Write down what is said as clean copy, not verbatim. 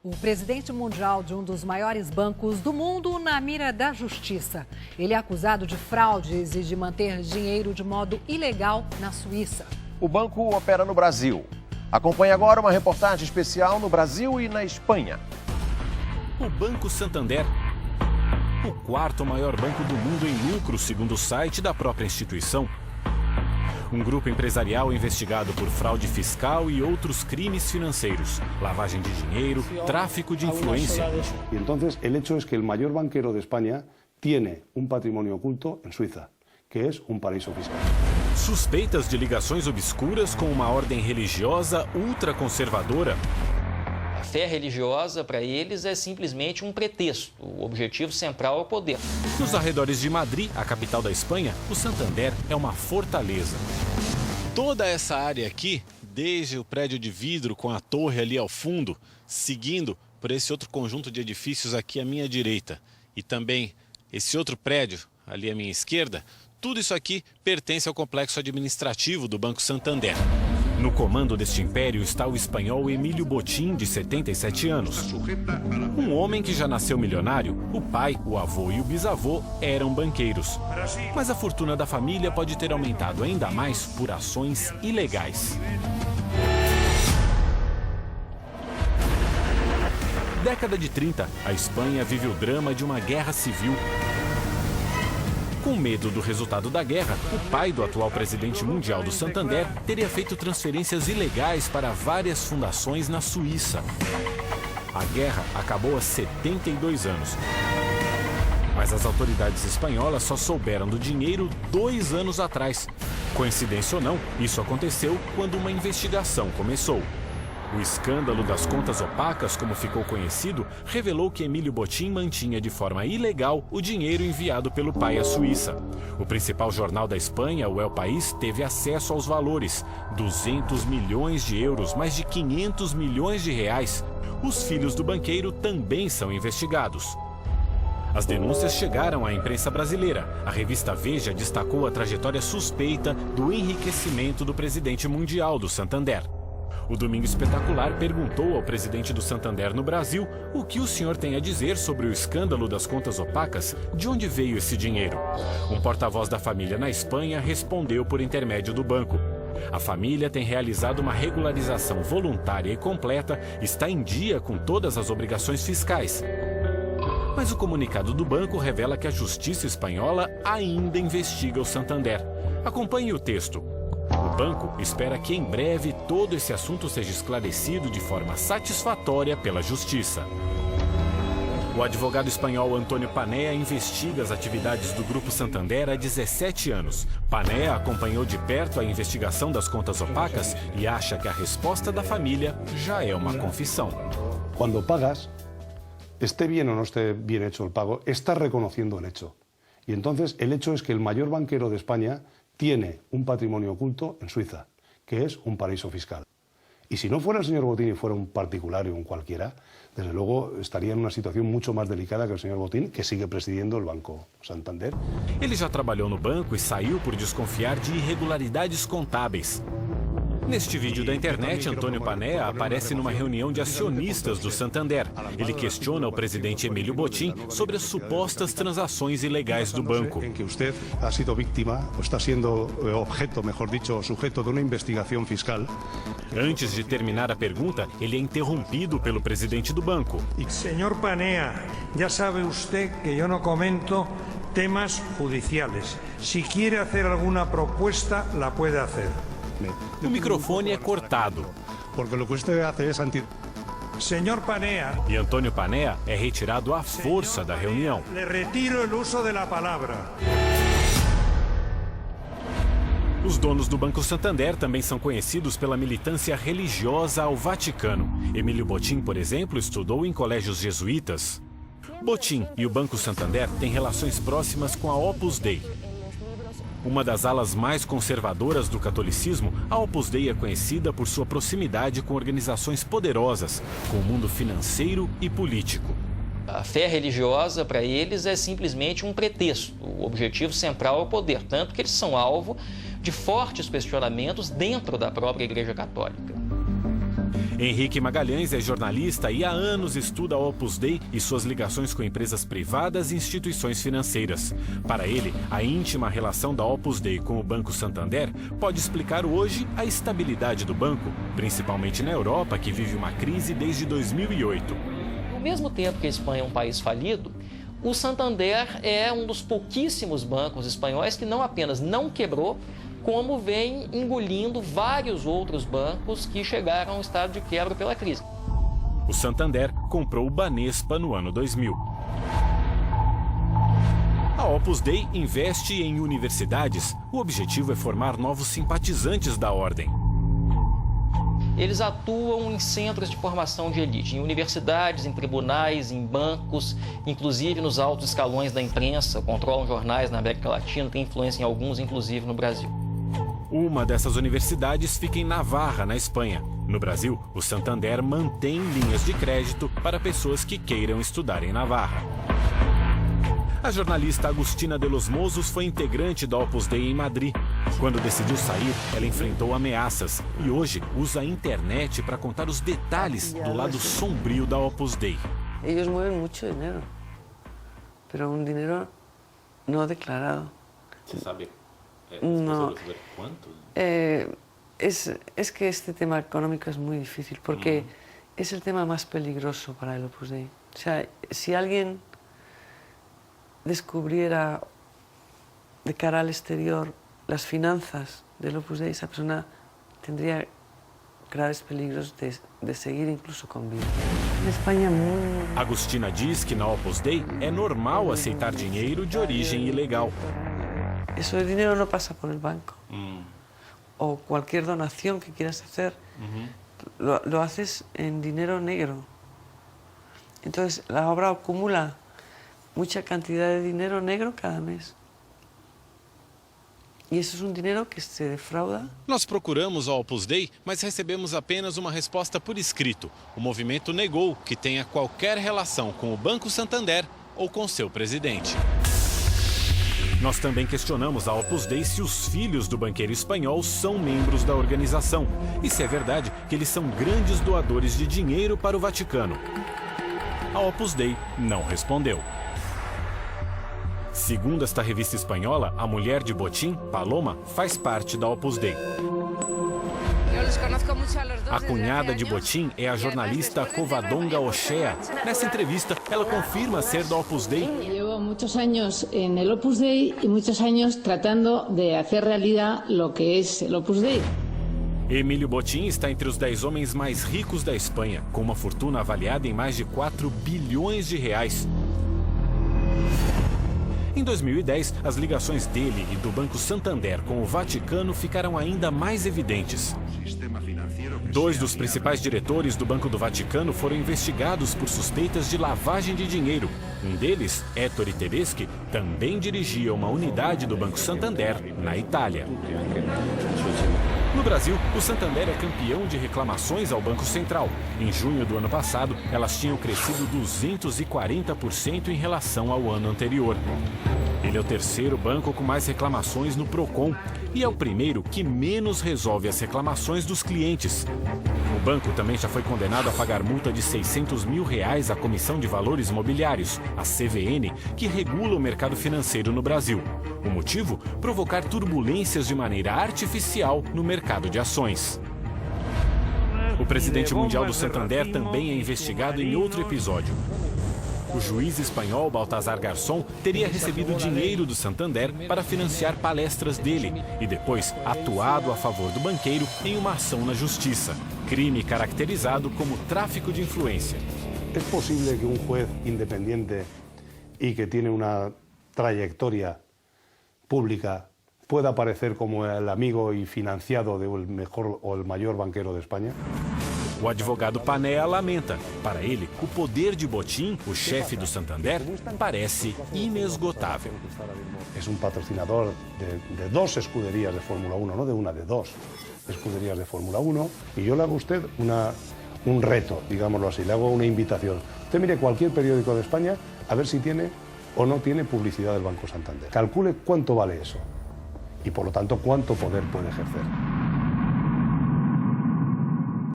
O presidente mundial de um dos maiores bancos do mundo na mira da justiça. Ele é acusado de fraudes e de manter dinheiro de modo ilegal na Suíça. O banco opera no Brasil. Acompanhe agora uma reportagem especial no Brasil e na Espanha. O Banco Santander, o quarto maior banco do mundo em lucro, segundo o site da própria instituição. Um grupo empresarial investigado por fraude fiscal e outros crimes financeiros, lavagem de dinheiro, tráfico de influência. Y entonces el hecho es que el mayor banquero de España tiene un patrimonio oculto en Suiza, que es un paraíso fiscal. Suspeitas de ligações obscuras com uma ordem religiosa ultraconservadora. A fé religiosa, para eles, é simplesmente um pretexto. O objetivo central é o poder. Nos arredores de Madrid, a capital da Espanha, o Santander é uma fortaleza. Toda essa área aqui, desde o prédio de vidro com a torre ali ao fundo, seguindo por esse outro conjunto de edifícios aqui à minha direita, e também esse outro prédio ali à minha esquerda, tudo isso aqui pertence ao complexo administrativo do Banco Santander. No comando deste império está o espanhol Emílio Botín, de 77 anos. Um homem que já nasceu milionário. O pai, o avô e o bisavô eram banqueiros. Mas a fortuna da família pode ter aumentado ainda mais por ações ilegais. Década de 30, a Espanha vive o drama de uma guerra civil. Com medo do resultado da guerra, o pai do atual presidente mundial do Santander teria feito transferências ilegais para várias fundações na Suíça. A guerra acabou há 72 anos. Mas as autoridades espanholas só souberam do dinheiro 2 anos atrás. Coincidência ou não, isso aconteceu quando uma investigação começou. O escândalo das contas opacas, como ficou conhecido, revelou que Emílio Botín mantinha de forma ilegal o dinheiro enviado pelo pai à Suíça. O principal jornal da Espanha, o El País, teve acesso aos valores: 200 milhões de euros, mais de 500 milhões de reais. Os filhos do banqueiro também são investigados. As denúncias chegaram à imprensa brasileira. A revista Veja destacou a trajetória suspeita do enriquecimento do presidente mundial do Santander. O Domingo Espetacular perguntou ao presidente do Santander no Brasil o que o senhor tem a dizer sobre o escândalo das contas opacas, de onde veio esse dinheiro. Um porta-voz da família na Espanha respondeu por intermédio do banco. A família tem realizado uma regularização voluntária e completa, está em dia com todas as obrigações fiscais. Mas o comunicado do banco revela que a justiça espanhola ainda investiga o Santander. Acompanhe o texto. O banco espera que em breve todo esse assunto seja esclarecido de forma satisfatória pela justiça. O advogado espanhol Antônio Panea investiga as atividades do Grupo Santander há 17 anos. Panea acompanhou de perto a investigação das contas opacas e acha que a resposta da família já é uma confissão. Cuando pagas, esté bien o no esté bien hecho el pago, estás reconociendo el hecho. Y entonces el hecho es que el mayor banquero de España tiene un patrimonio oculto en Suiza, que es un paraíso fiscal. Y si no fuera el señor Botín y fuera un particular o un cualquiera, desde luego estaría en una situación mucho más delicada que el señor Botín, que sigue presidiendo el Banco Santander. Ele já trabalhou no banco e saiu por desconfiar de irregularidades contábeis. Neste vídeo da internet, Antônio Panea aparece numa reunião de acionistas do Santander. Ele questiona o presidente Emílio Botín sobre as supostas transações ilegais do banco. En que usted ha sido víctima, o está siendo objeto, mejor dicho, sujeto de una investigación fiscal. Antes de terminar a pergunta, ele é interrompido pelo presidente do banco. Señor Panea, ya sabe usted que yo no comento temas judiciales. Si quiere hacer alguna propuesta, la puede hacer. O microfone é cortado. Porque lo que usted hace es Señor Panea. E Antônio Panea é retirado à força da reunião. Le retiro el uso de la palabra. Os donos do Banco Santander também são conhecidos pela militância religiosa ao Vaticano. Emílio Botín, por exemplo, estudou em colégios jesuítas. Botín e o Banco Santander têm relações próximas com a Opus Dei. Uma das alas mais conservadoras do catolicismo, a Opus Dei é conhecida por sua proximidade com organizações poderosas, com o mundo financeiro e político. A fé religiosa, para eles, é simplesmente um pretexto. O objetivo central é o poder, tanto que eles são alvo de fortes questionamentos dentro da própria Igreja Católica. Henrique Magalhães é jornalista e há anos estuda a Opus Dei e suas ligações com empresas privadas e instituições financeiras. Para ele, a íntima relação da Opus Dei com o Banco Santander pode explicar hoje a estabilidade do banco, principalmente na Europa, que vive uma crise desde 2008. Ao mesmo tempo que a Espanha é um país falido, o Santander é um dos pouquíssimos bancos espanhóis que não apenas não quebrou, como vem engolindo vários outros bancos que chegaram ao estado de quebra pela crise. O Santander comprou o Banespa no ano 2000. A Opus Dei investe em universidades. O objetivo é formar novos simpatizantes da ordem. Eles atuam em centros de formação de elite, em universidades, em tribunais, em bancos, inclusive nos altos escalões da imprensa, controlam jornais na América Latina, têm influência em alguns, inclusive no Brasil. Uma dessas universidades fica em Navarra, na Espanha. No Brasil, o Santander mantém linhas de crédito para pessoas que queiram estudar em Navarra. A jornalista Agustina de los Mozos foi integrante da Opus Dei em Madrid. Quando decidiu sair, ela enfrentou ameaças e hoje usa a internet para contar os detalhes do lado sombrio da Opus Dei. Eles mueven mucho dinero, pero un dinero no declarado. Você sabe cuánto? Es que este tema económico es muy difícil porque es el tema más peligroso para el Opus Dei. O sea, si alguien descubriera de cara al exterior las finanzas del Opus Dei, esa persona tendría graves peligros de seguir incluso con vida. En España muy... Agustina diz que na Opus Dei é normal aceitar dinheiro de origem ilegal. Eso de dinero no pasa por el banco. O cualquier donación que quieras hacer, lo haces en dinero negro. Entonces la obra acumula mucha cantidad de dinero negro cada mes. E isso é um dinheiro que se defrauda. Nós procuramos a Opus Dei, mas recebemos apenas uma resposta por escrito. O movimento negou que tenha qualquer relação com o Banco Santander ou com seu presidente. Nós também questionamos a Opus Dei se os filhos do banqueiro espanhol são membros da organização e se é verdade que eles são grandes doadores de dinheiro para o Vaticano. A Opus Dei não respondeu. Segundo esta revista espanhola, a mulher de Botín, Paloma, faz parte da Opus Dei. A cunhada de Botín é a jornalista Covadonga Ochea. Nessa entrevista, ela confirma ser da Opus Dei. Llevo muchos años en el Opus Dei y muchos años tratando de hacer realidad lo que es el Opus Dei. Emílio Botín está entre os 10 homens mais ricos da Espanha, com uma fortuna avaliada em mais de 4 bilhões de reais. Em 2010, as ligações dele e do Banco Santander com o Vaticano ficaram ainda mais evidentes. 2 dos principais diretores do Banco do Vaticano foram investigados por suspeitas de lavagem de dinheiro. Um deles, Ettore Tedeschi, também dirigia uma unidade do Banco Santander na Itália. No Brasil, o Santander é campeão de reclamações ao Banco Central. Em junho do ano passado, elas tinham crescido 240% em relação ao ano anterior. Ele é o terceiro banco com mais reclamações no Procon e é o primeiro que menos resolve as reclamações dos clientes. O banco também já foi condenado a pagar multa de R$600 mil à Comissão de Valores Mobiliários, a CVM, que regula o mercado financeiro no Brasil. O motivo? Provocar turbulências de maneira artificial no mercado de ações. O presidente mundial do Santander também é investigado em outro episódio. O juiz espanhol Baltasar Garzón teria recebido dinheiro do Santander para financiar palestras dele e depois atuado a favor do banqueiro em uma ação na justiça. Crime caracterizado como tráfico de influência. É possível que um juez independiente e que tem uma trajetória pública pueda aparecer como el amigo y financiado del mejor o el mayor banquero de España? O advogado Panea lamenta. Para ele, o poder de Botín, o chefe do Santander, parece inesgotável. Es un patrocinador de 2 escuderías de Fórmula 1, no de una, de 2 escuderías de Fórmula 1. Y yo le hago a usted un reto, digámoslo así, le hago una invitación. Usted mire cualquier periódico de España a ver si tiene o no tiene publicidad del Banco Santander. Calcule cuánto vale eso y, por lo tanto, cuánto poder puede ejercer.